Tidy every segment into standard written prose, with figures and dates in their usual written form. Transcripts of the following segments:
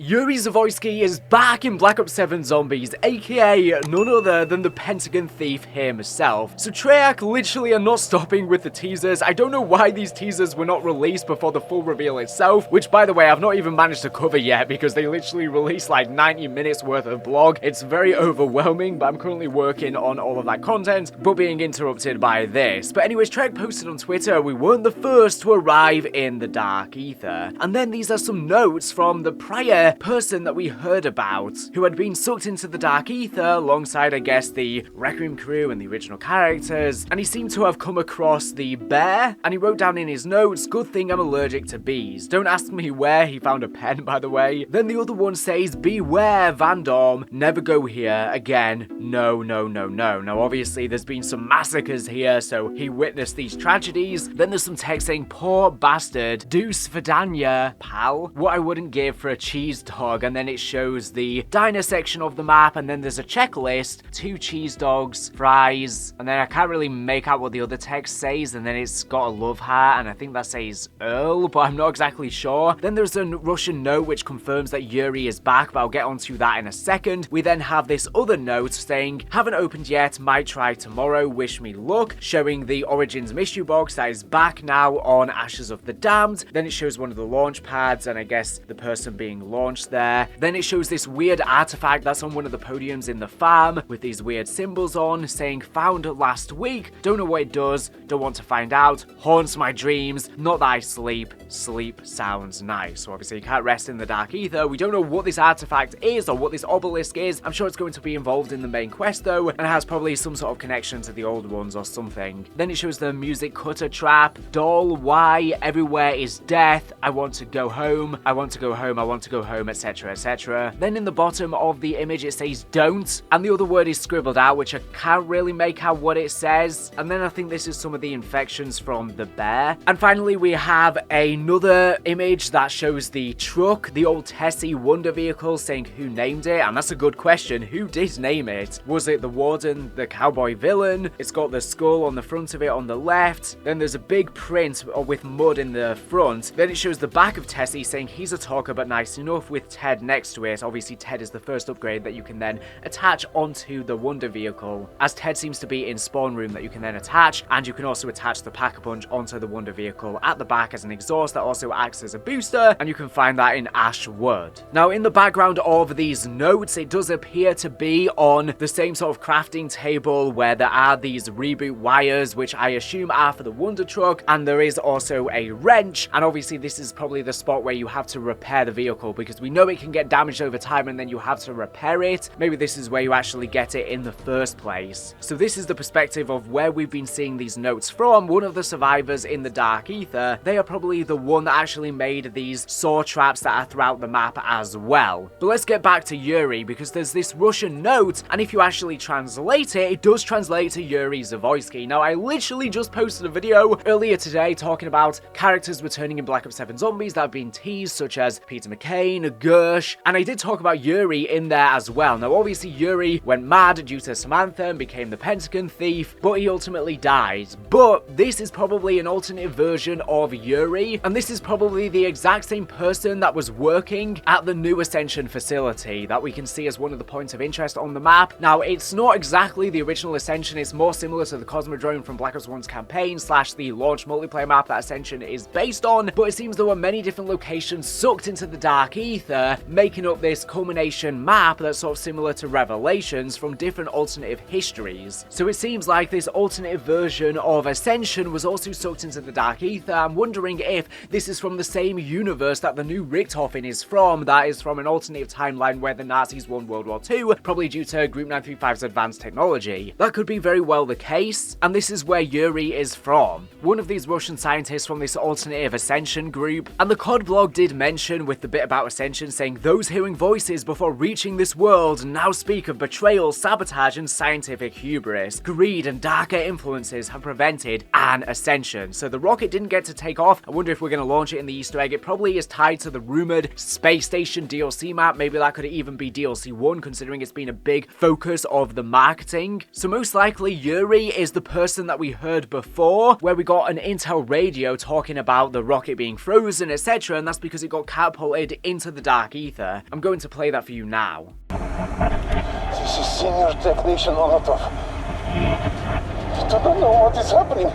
Yuri Zavoyski is back in Black Ops 7 Zombies, aka none other than the Pentagon thief himself. So Treyarch literally are not stopping with the teasers. I don't know why these teasers were not released before the full reveal itself, which by the way I've not even managed to cover yet because they literally released like 90 minutes worth of blog. It's very overwhelming, but I'm currently working on all of that content, but being interrupted by this. But anyways, Treyarch posted on Twitter, we weren't the first to arrive in the dark ether. And then these are some notes from the prior person that we heard about, who had been sucked into the dark ether alongside, I guess, the Rec Room crew and the original characters, and he seemed to have come across the bear, and he wrote down in his notes, "Good thing I'm allergic to bees." Don't ask me where he found a pen, by the way. Then the other one says, "Beware, Van Dorm, never go here again. No, no, no, no." Now obviously there's been some massacres here, so he witnessed these tragedies. Then there's some text saying, "Poor bastard, deuce Vidania, pal, what I wouldn't give for a cheese dog." And then it shows the diner section of the map, and then there's a checklist, 2 cheese dogs, fries, and then I can't really make out what the other text says, and then it's got a love heart, and I think that says Earl, but I'm not exactly sure. Then there's a Russian note which confirms that Yuri is back, but I'll get onto that in a second. We then have this other note saying, "Haven't opened yet, might try tomorrow, wish me luck," showing the Origins mystery box that is back now on Ashes of the Damned. Then it shows one of the launch pads, and I guess the person being launched there. Then it shows this weird artifact that's on one of the podiums in the farm with these weird symbols on, saying "found last week, don't know what it does, don't want to find out, haunts my dreams, not that I sleep, sleep sounds nice." So obviously you can't rest in the dark ether. We don't know what this artifact is or what this obelisk is. I'm sure it's going to be involved in the main quest though, and has probably some sort of connection to the old ones or something. Then it shows the music cutter trap, doll, why, everywhere is death, I want to go home, I want to go home, I want to go home, etc, etc. Then in the bottom of the image it says don't, and the other word is scribbled out, which I can't really make out what it says. And then I think this is some of the infections from the bear. And finally we have another image that shows the truck, the old Tessie Wonder vehicle, saying who named it, and that's a good question. Who did name it? Was it the warden, the cowboy villain? It's got the skull on the front of it on the left. Then there's a big print with mud in the front. Then it shows the back of Tessie saying he's a talker but nice enough, with Ted next to it. Obviously Ted is the first upgrade that you can then attach onto the Wonder vehicle, as Ted seems to be in spawn room that you can then attach, and you can also attach the Pack-a-Punch onto the Wonder vehicle at the back as an exhaust that also acts as a booster, and you can find that in Ash Wood. Now in the background of these notes it does appear to be on the same sort of crafting table where there are these reboot wires, which I assume are for the Wonder Truck, and there is also a wrench, and obviously this is probably the spot where you have to repair the vehicle, because we know it can get damaged over time and then you have to repair it. Maybe this is where you actually get it in the first place. So this is the perspective of where we've been seeing these notes from. One of the survivors in the dark ether, they are probably the one that actually made these saw traps that are throughout the map as well. But let's get back to Yuri, because there's this Russian note, and if you actually translate it, it does translate to Yuri Zavoyski. Now I literally just posted a video earlier today talking about characters returning in Black Ops 7 Zombies that have been teased, such as Peter McCain, Gersh, and I did talk about Yuri in there as well. Now obviously Yuri went mad due to Samantha and became the Pentagon thief, but he ultimately died. But this is probably an alternate version of Yuri, and this is probably the exact same person that was working at the new Ascension facility that we can see as one of the points of interest on the map. Now it's not exactly the original Ascension, it's more similar to the Cosmodrome from Black Ops 1's campaign / the launch multiplayer map that Ascension is based on, but it seems there were many different locations sucked into the dark ether, making up this culmination map that's sort of similar to Revelations from different alternative histories. So it seems like this alternative version of Ascension was also sucked into the dark ether. I'm wondering if this is from the same universe that the new Richtofen is from, that is from an alternative timeline where the Nazis won World War II, probably due to Group 935's advanced technology. That could be very well the case, and this is where Yuri is from, one of these Russian scientists from this alternative Ascension group. And the COD blog did mention with the bit about Ascension saying those hearing voices before reaching this world now speak of betrayal, sabotage, and scientific hubris. Greed and darker influences have prevented an Ascension. So the rocket didn't get to take off. I wonder if we're going to launch it in the Easter egg. It probably is tied to the rumored space station DLC map. Maybe that could even be DLC 1, considering it's been a big focus of the marketing. So most likely Yuri is the person that we heard before, where we got an intel radio talking about the rocket being frozen, etc. And that's because it got catapulted into the Dark Ether. I'm going to play that for you now. This is Senior Technician Onatov. I don't know what is happening.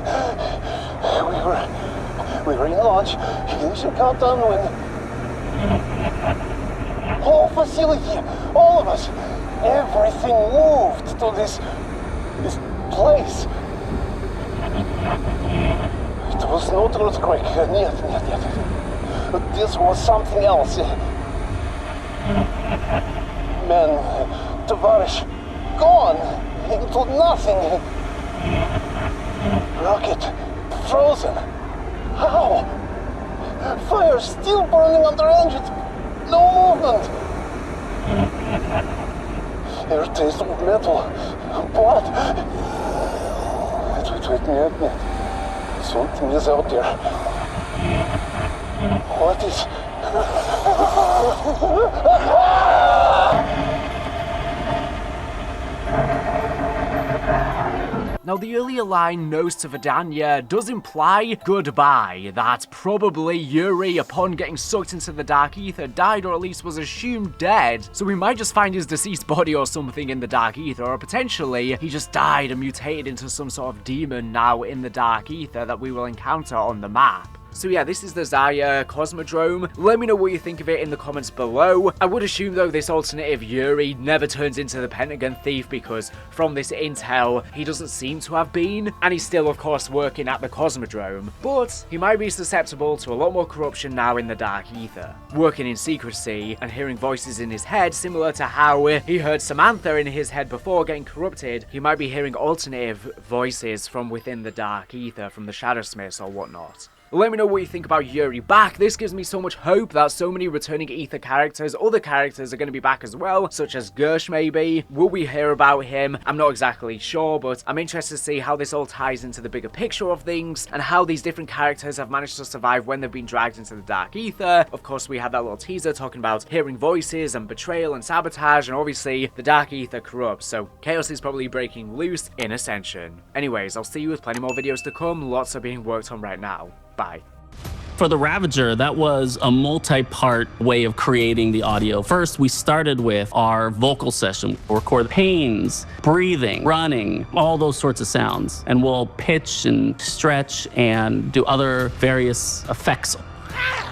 We were in launch, ignition countdown when... Whole facility, all of us, everything moved to this place. It was not earthquake, нет. This was something else. Man, Tavarish, gone into nothing. Rocket, frozen. How? Fire still burning under engines. No movement. Air taste of metal. Blood. Wait, нет. Something is out there. What is... Now, the earlier line, "Nose to Vidania," does imply goodbye. That probably Yuri, upon getting sucked into the Dark Ether, died or at least was assumed dead. So we might just find his deceased body or something in the Dark Ether, or potentially he just died and mutated into some sort of demon now in the Dark Ether that we will encounter on the map. So yeah, this is the Zaya Cosmodrome. Let me know what you think of it in the comments below. I would assume though this alternative Yuri never turns into the Pentagon thief, because from this intel he doesn't seem to have been, and he's still of course working at the Cosmodrome, but he might be susceptible to a lot more corruption now in the Dark Ether, working in secrecy and hearing voices in his head, similar to how he heard Samantha in his head before getting corrupted. He might be hearing alternative voices from within the Dark Ether, from the Shadowsmiths or whatnot. Let me know what you think about Yuri back. This gives me so much hope that so many returning Ether characters, other characters are going to be back as well, such as Gersh maybe. Will we hear about him? I'm not exactly sure, but I'm interested to see how this all ties into the bigger picture of things, and how these different characters have managed to survive when they've been dragged into the Dark Ether. Of course, we had that little teaser talking about hearing voices and betrayal and sabotage, and obviously the Dark Ether corrupts, so chaos is probably breaking loose in Ascension. Anyways, I'll see you with plenty more videos to come. Lots are being worked on right now. Bye. For the Ravager, that was a multi-part way of creating the audio. First, we started with our vocal session. We'll record pains, breathing, running, all those sorts of sounds. And we'll pitch and stretch and do other various effects.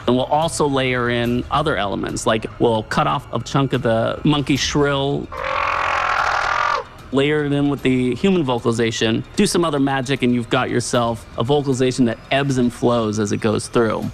And we'll also layer in other elements, like we'll cut off a chunk of the monkey shrill, layer it in with the human vocalization, do some other magic, and you've got yourself a vocalization that ebbs and flows as it goes through.